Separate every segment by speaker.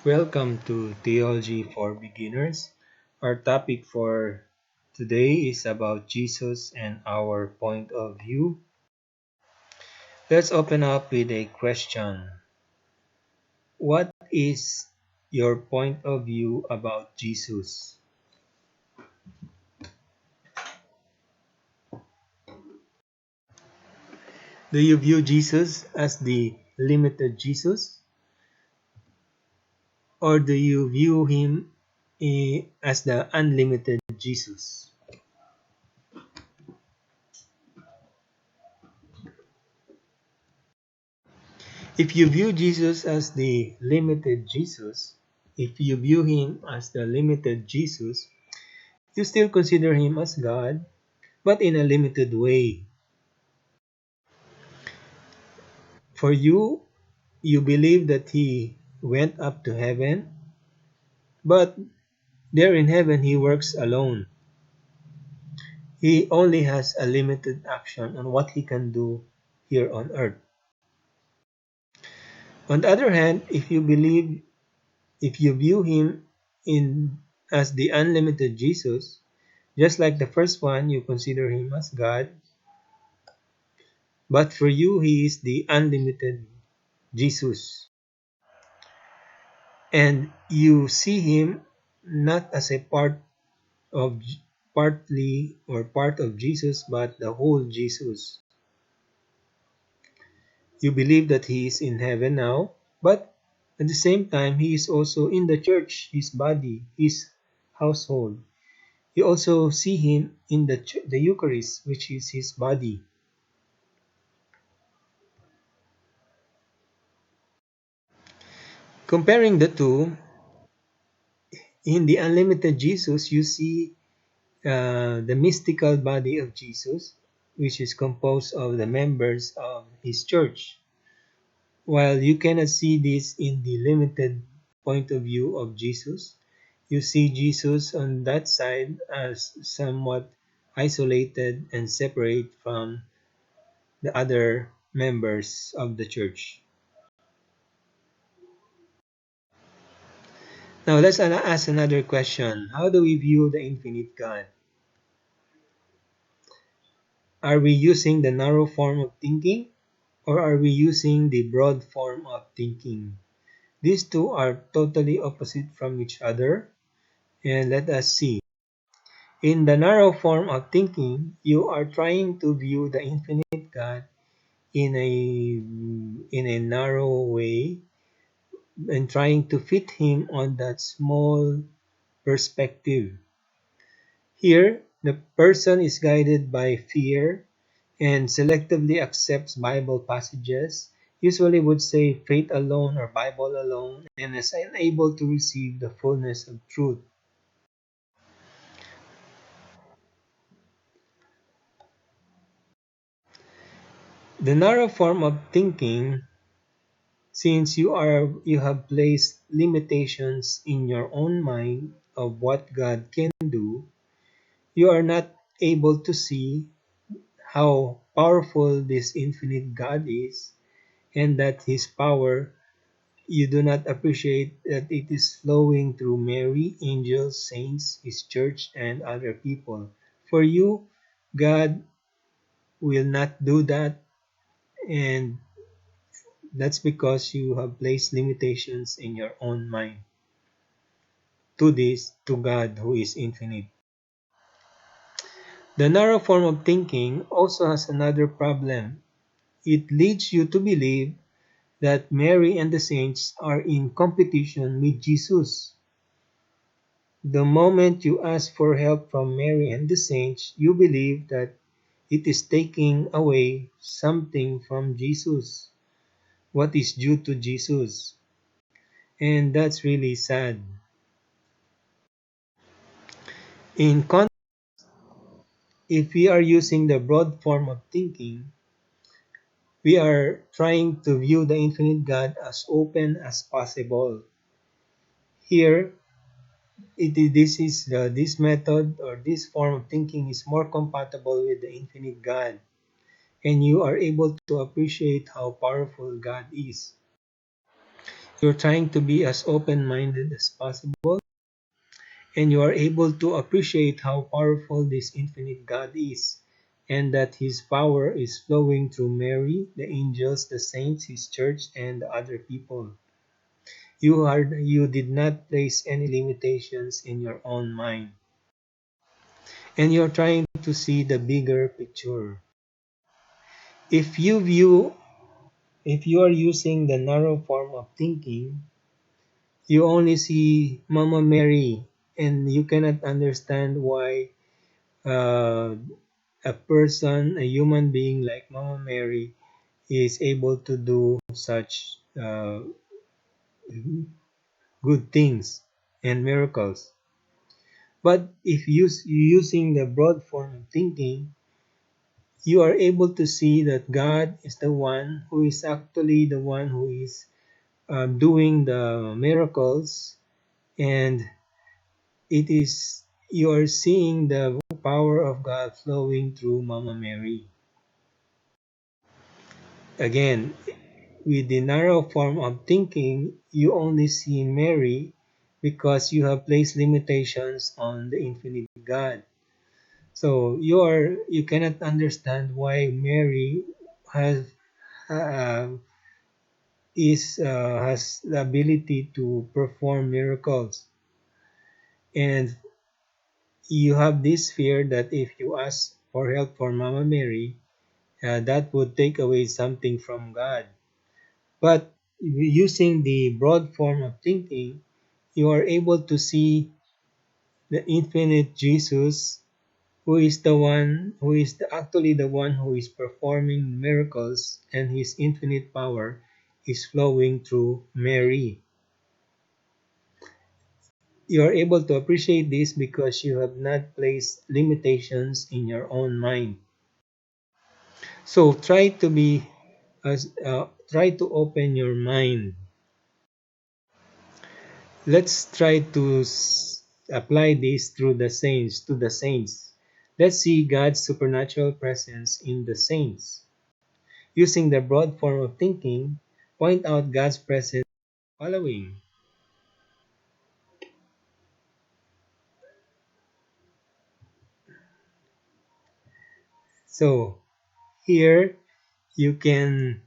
Speaker 1: Welcome to Theology for Beginners. Our topic for today is about Jesus and our point of view. Let's open up with a question. What is your point of view about Jesus? Do you view Jesus as the limited Jesus? Or do you view him as the unlimited Jesus? If you view Jesus as the limited Jesus, if you view him as the limited Jesus, you still consider him as God, but in a limited way. For you, you believe that he went up to heaven, but there in heaven he works alone. He only has a limited action on what he can do here on earth. On the other hand, if you view him in as the unlimited Jesus, just like the first one, you consider him as God, but for you, he is the unlimited Jesus. And you see him not as a of partly or part of Jesus, but the whole Jesus. You believe that he is in heaven now, but at the same time, he is also in the church, his body, his household. You also see him in the Eucharist, which is his body. Comparing the two, in the unlimited Jesus, you see the mystical body of Jesus, which is composed of the members of his church. While you cannot see this in the limited point of view of Jesus, you see Jesus on that side as somewhat isolated and separate from the other members of the church. Now let's ask another question. How do we view the infinite God? Are we using the narrow form of thinking, or are we using the broad form of thinking? These two are totally opposite from each other, and let us see. In the narrow form of thinking, you are trying to view the infinite God in a narrow way and trying to fit him on that small perspective. Here, the person is guided by fear and selectively accepts Bible passages, usually would say faith alone or Bible alone, and is unable to receive the fullness of truth. The narrow form of thinking, since you have placed limitations in your own mind of what God can do, you are not able to see how powerful this infinite God is, and that his power, you do not appreciate that it is flowing through Mary, angels, saints, his church, and other people. For you, God will not do that, and that's because you have placed limitations in your own mind to God who is infinite. The narrow form of thinking also has another problem. It leads you to believe that Mary and the saints are in competition with Jesus. The moment you ask for help from Mary and the saints, you believe that it is taking away something from Jesus, what is due to Jesus. And that's really sad. In contrast, if we are using the broad form of thinking, we are trying to view the infinite God as open as possible. Here, this method or this form of thinking is more compatible with the infinite God, and you are able to appreciate how powerful God is. You're trying to be as open-minded as possible, and you are able to appreciate how powerful this infinite God is, and that His power is flowing through Mary, the angels, the saints, His church, and the other people. You did not place any limitations in your own mind, and you're trying to see the bigger picture. If you view if you are using the narrow form of thinking, you only see Mama Mary, and you cannot understand why uh, a person, a human being like Mama Mary, is able to do such good things and miracles. But if you're using the broad form of thinking, you are able to see that God is the one who is actually the one who is doing the miracles, and it is you are seeing the power of God flowing through Mama Mary. Again, with the narrow form of thinking, you only see Mary because you have placed limitations on the infinite God. So you cannot understand why Mary has uh, has the ability to perform miracles, and you have this fear that if you ask for help for Mama Mary, that would take away something from God. But using the broad form of thinking, you are able to see the infinite Jesus, who is the one who is actually the one who is performing miracles, and his infinite power is flowing through Mary. You are able to appreciate this because you have not placed limitations in your own mind. So try to open your mind. Let's try to apply this through the saints to the saints. Let's see God's supernatural presence in the saints. Using the broad form of thinking, point out God's presence following. So here you can,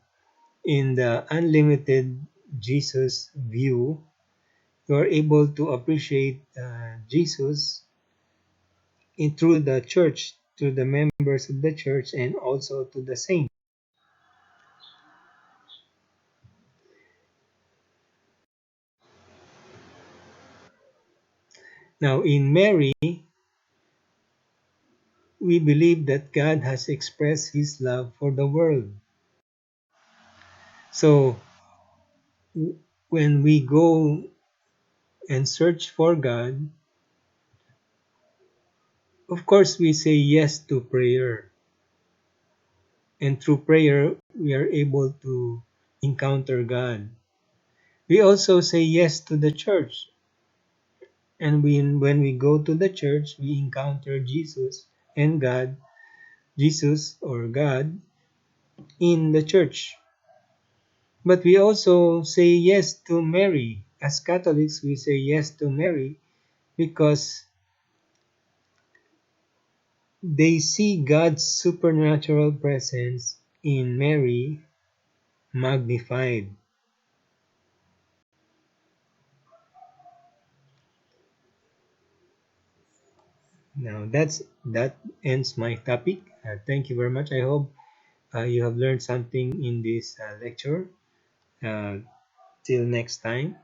Speaker 1: in the unlimited Jesus view, you are able to appreciate Jesus through the church, to the members of the church, and also to the saints. Now, in Mary, we believe that God has expressed His love for the world. So, when we go and search for God, of course, we say yes to prayer. And through prayer, we are able to encounter God. We also say yes to the church. And when we go to the church, we encounter Jesus and God, Jesus or God in the church. But we also say yes to Mary. As Catholics, we say yes to Mary because they see God's supernatural presence in Mary magnified. Now that ends my topic. Thank you very much. I hope you have learned something in this lecture. Uh, till next time.